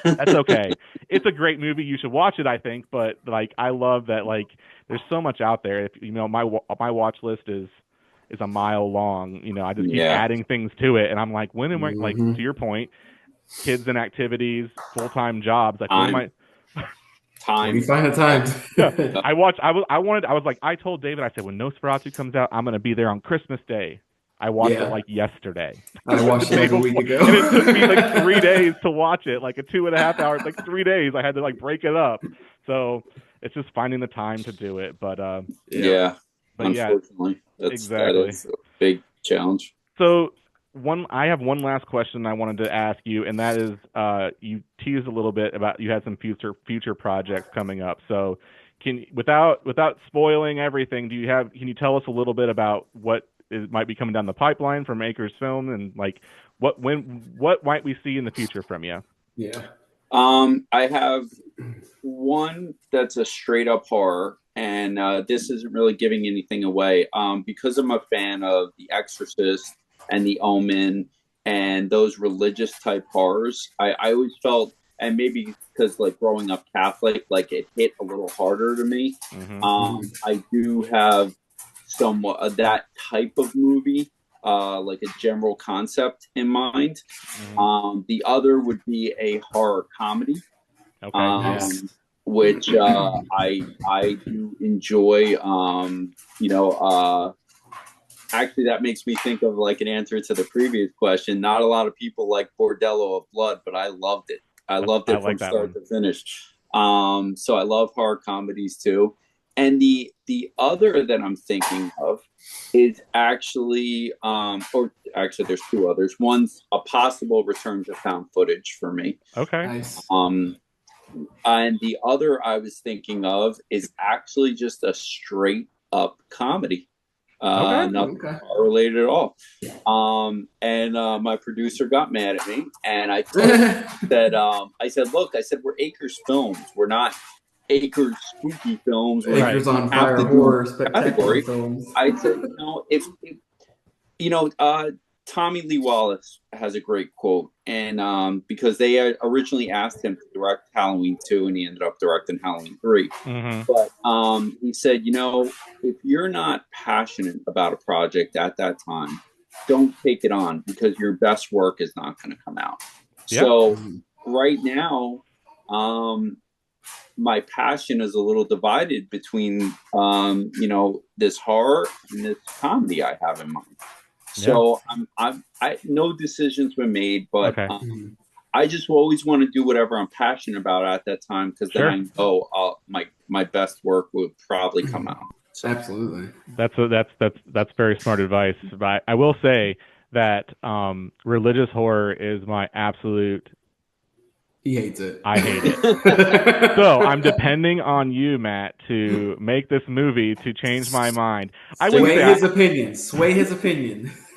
That's okay. It's a great movie. You should watch it, I think. But like, I love that. Like, there's so much out there. If you know, my watch list is a mile long. You know, I just keep adding things to it, and I'm like, when am I like to your point? Kids and activities, full-time jobs. Like, when am I? Time. You find the time. Yeah. I was like, I told David, I said, when Nosferatu comes out, I'm going to be there on Christmas Day. I watched it like yesterday. I watched it like a week ago. And it took me like 3 days to watch it, like a 2.5 hours, like 3 days. I had to like break it up. So it's just finding the time to do it. But unfortunately, that is a big challenge. So I have one last question I wanted to ask you, and that is, you teased a little bit about you had some future projects coming up. So, without spoiling everything, can you tell us a little bit about what might be coming down the pipeline from Acres Film, and like what might we see in the future from you? Yeah. I have one that's a straight up horror, and this isn't really giving anything away. Because I'm a fan of The Exorcist and The Omen and those religious type horrors, I always felt, and maybe because like growing up Catholic, like it hit a little harder to me. I do have somewhat of that type of movie, like a general concept in mind. The other would be a horror comedy, which I do enjoy. Actually, that makes me think of like an answer to the previous question. Not a lot of people like Bordello of Blood, but I loved it. I loved it from start to finish. So I love horror comedies too. And the other that I'm thinking of is actually, there's two others. One's a possible return to found footage for me. Okay. Nice. And the other I was thinking of is actually just a straight up comedy. Nothing related at all. And my producer got mad at me, and I told him that I said, we're Acres Films. We're not Acres Spooky Films. Acres on Fire horror spectacular films. I said, if Tommy Lee Wallace has a great quote, and because they originally asked him to direct Halloween 2, and he ended up directing Halloween 3. But he said, if you're not passionate about a project at that time, don't take it on, because your best work is not going to come out. Yep. So right now, my passion is a little divided between, this horror and this comedy I have in mind. So no decisions were made, but I just always want to do whatever I'm passionate about at that time, because then I know my best work would probably come out. So. Absolutely, that's very smart advice. But I will say that religious horror is my absolute. He hates it. I hate it. So I'm depending on you, Matt, to make this movie to change my mind. Sway his opinion. So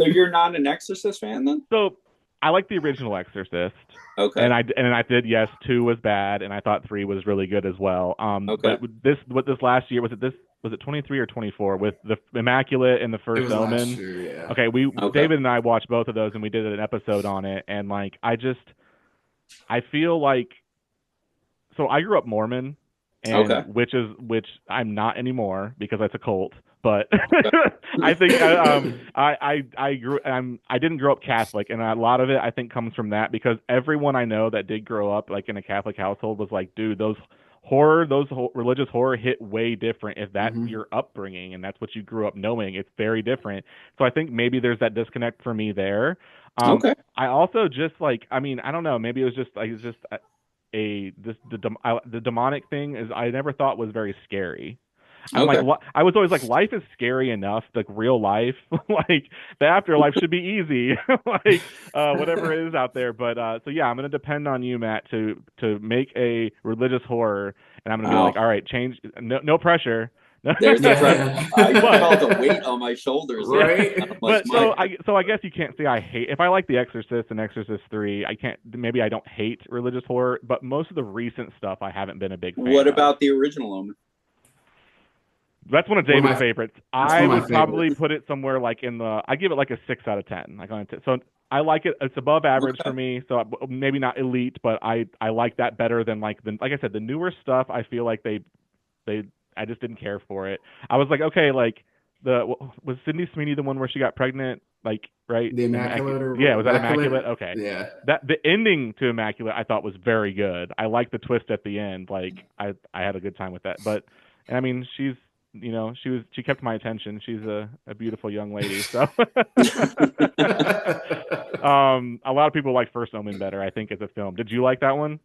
you're not an Exorcist fan then? So I like the original Exorcist. Okay. And I did, yes, 2 was bad, and I thought 3 was really good as well. Okay. But this last year, was it this was it 23 or 24 with the Immaculate and the First Omen? Last year, yeah. Okay, David and I watched both of those, and we did an episode on it. And like, I feel like, so I grew up Mormon, and which I'm not anymore because that's a cult. But I think I didn't grow up Catholic, and a lot of it I think comes from that, because everyone I know that did grow up like in a Catholic household was like, dude, those religious horror hit way different if that's your upbringing and that's what you grew up knowing. It's very different. So I think maybe there's that disconnect for me there. I also just like, I mean, I don't know, maybe it was just the demonic thing is I never thought was very scary. I'm like, I was always like, life is scary enough, like real life, like the afterlife should be easy, like whatever it is out there. But so yeah, I'm gonna depend on you, Matt, to make a religious horror, and I'm gonna be like, all right, change, no pressure. There's the pressure. I felt the weight on my shoulders. Right? But so I guess you can't say I hate. If I like The Exorcist and Exorcist 3, I can't. Maybe I don't hate religious horror, but most of the recent stuff I haven't been a big fan. What about the original Omen? That's one of David's favorites. I would probably put it somewhere like I give it like a 6 out of 10. So I like it. It's above average for me. So maybe not elite, but I like that better than like I said, the newer stuff. I feel like I just didn't care for it. I was like, okay, like was Sydney Sweeney the one where she got pregnant? Like, right? The Immaculate? Yeah, was that Immaculate? Okay. Yeah. The ending to Immaculate I thought was very good. I liked the twist at the end. Like I had a good time with that. But and I mean, she's, you know, she kept my attention. She's a beautiful young lady. So a lot of people like First Omen better, I think, as a film. Did you like that one?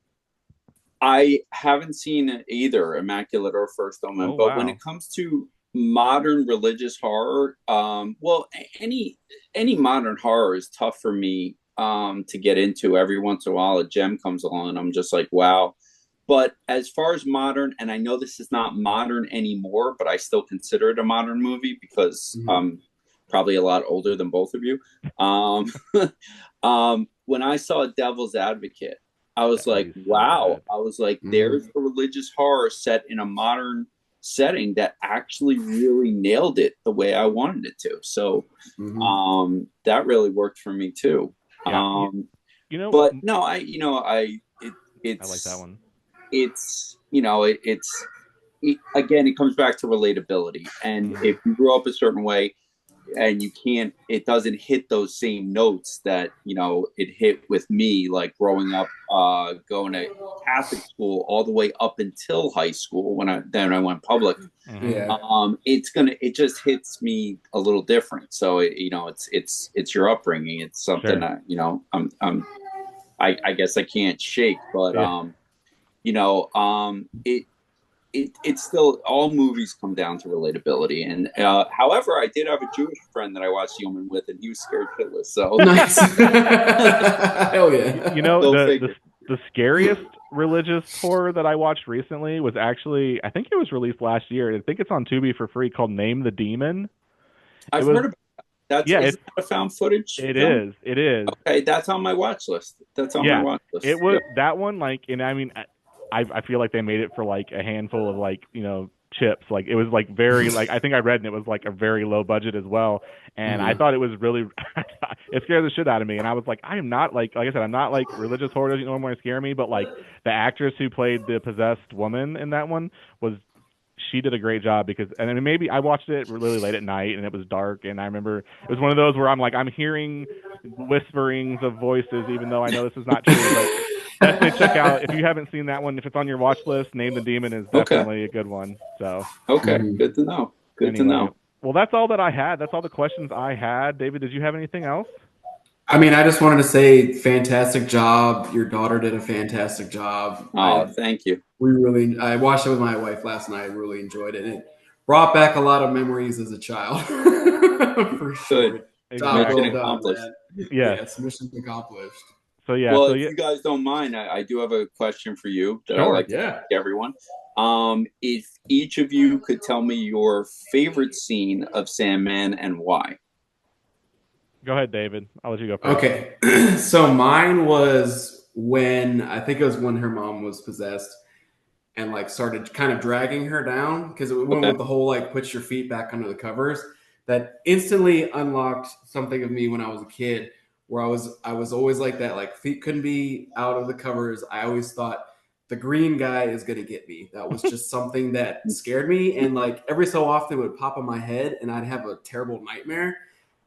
I haven't seen either Immaculate or First Omen, but when it comes to modern religious horror, well, any modern horror is tough for me to get into. Every once in a while, a gem comes along, and I'm just like, wow. But as far as modern, and I know this is not modern anymore, but I still consider it a modern movie because I'm probably a lot older than both of you. When I saw Devil's Advocate, I was like, wow. I was like, there's a religious horror set in a modern setting that actually really nailed it the way I wanted it to. So that really worked for me too. Yeah. But no, I like that one. It's, you know, again, it comes back to relatability. And if you grew up a certain way and it doesn't hit those same notes that, you know, it hit with me, like growing up, going to Catholic school all the way up until high school when I went public. It just hits me a little different. So, it's your upbringing. It's something that, you know, I guess I can't shake, but, it's still, all movies come down to relatability. And however, I did have a Jewish friend that I watched The Omen with, and he was scared shitless. So nice. Hell yeah. You know, the scariest religious horror that I watched recently was actually, I think it was released last year. I think it's on Tubi for free, called Name the Demon. I've heard about that. Is that a found footage? It is. Okay, that's on my watch list. My watch list. It was that one, like, and I mean, I feel like they made it for like a handful of, like, you know, chips. Like, it was like very, like, I think I read, and it was like a very low budget as well. And I thought it was really, it scared the shit out of me. And I was like, I am not like I said, I'm not like, religious horror doesn't normally scare me, but like the actress who played the possessed woman in that one she did a great job, because, and I mean, maybe I watched it really late at night and it was dark, and I remember it was one of those where I'm like, I'm hearing whisperings of voices, even though I know this is not true. But definitely check out, if you haven't seen that one, if it's on your watch list, Name the Demon is definitely a good one. So good to know. To know. Well, that's all that I had. That's all the questions I had. David, did you have anything else? I mean, I just wanted to say, fantastic job. Your daughter did a fantastic job. Oh, thank you. I watched it with my wife last night. I really enjoyed it. It brought back a lot of memories as a child. For sure. Good. Mission accomplished. Yes, mission accomplished. So if you guys don't mind, I do have a question for you that I like to ask everyone. If each of you could tell me your favorite scene of Sandman and why. Go ahead, David. I'll let you go first. Okay. So mine was I think it was when her mom was possessed. and like started kind of dragging her down because it went with the whole like put your feet back under the covers. That instantly unlocked something of me when I was a kid, where I was always like that. Like feet couldn't be out of the covers. I always thought the green guy is gonna get me. That was just something that scared me, and like every so often it would pop in my head, and I'd have a terrible nightmare.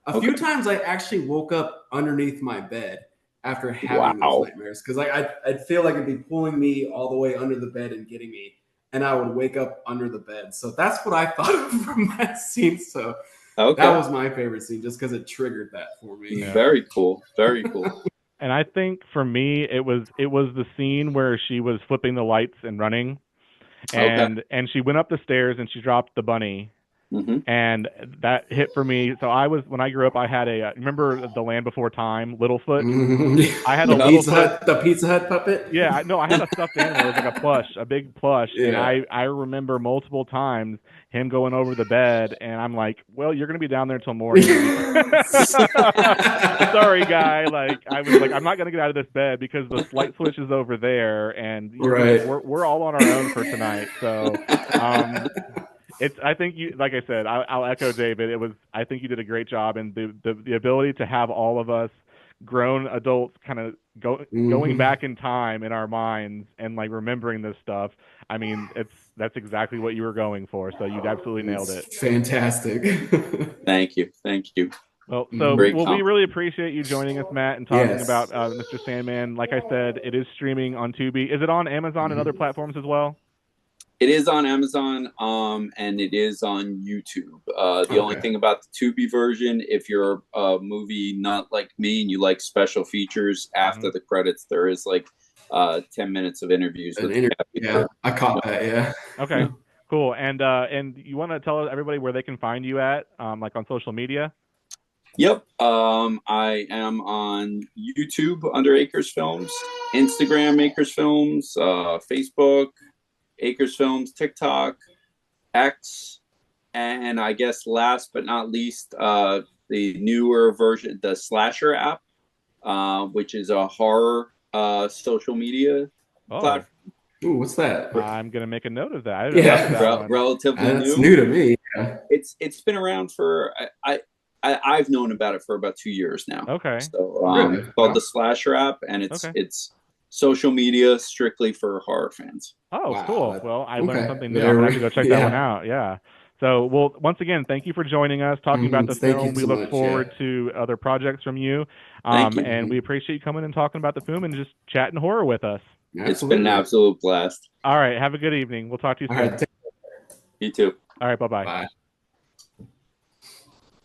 A few times I actually woke up underneath my bed after having those nightmares because like I'd feel like it'd be pulling me all the way under the bed and getting me, and I would wake up under the bed. So that's what I thought of from that scene. So that was my favorite scene just because it triggered that for me. Yeah. Very cool. Very cool. And I think for me, it was the scene where she was flipping the lights and running, and she went up the stairs and she dropped the bunny. Mm-hmm. And that hit for me. So when I grew up, I had remember the Land Before Time, Littlefoot? I had the Pizza Hut puppet. Yeah, I had a stuffed animal. It was like a plush, a big plush. Yeah. And I remember multiple times him going over the bed, and I'm like, well, you're going to be down there till morning. Sorry, guy. Like, I was like, I'm not going to get out of this bed because the light switch is over there, and we're all on our own for tonight. So, I think you, like I said, I'll echo David. I think you did a great job, and the ability to have all of us grown adults kind of going back in time in our minds and like remembering this stuff. I mean, that's exactly what you were going for. So you absolutely nailed it. Fantastic. Thank you. Well, we really appreciate you joining us, Matt, and talking about Mr. Sandman. Like I said, it is streaming on Tubi. Is it on Amazon and other platforms as well? It is on Amazon, and it is on YouTube. The only thing about the Tubi version, if you're a movie not like me and you like special features, after the credits, there is like 10 minutes of interviews. Yeah, I caught that. Yeah. Okay, cool. And you want to tell everybody where they can find you at, like on social media? Yep. I am on YouTube under Acres Films, Instagram Acres Films, Facebook Acres Films, TikTok, X, and I guess last but not least, the newer version, the Slasher app, which is a horror social media platform. Ooh, what's that? I'm gonna make a note of that. Relatively new. That's new to me. Yeah. It's been around for I've known about it for about 2 years now. Okay. So it's called the Slasher app, and it's social media strictly for horror fans. Oh, cool. Well, I learned something new. I'm going to have to go check that one out. Yeah. So, well, once again, thank you for joining us, talking about the film. We look forward to other projects from you. And we appreciate you coming and talking about the film and just chatting horror with us. Absolutely. It's been an absolute blast. All right. Have a good evening. We'll talk to you soon. You too. All right. Bye-bye. Bye.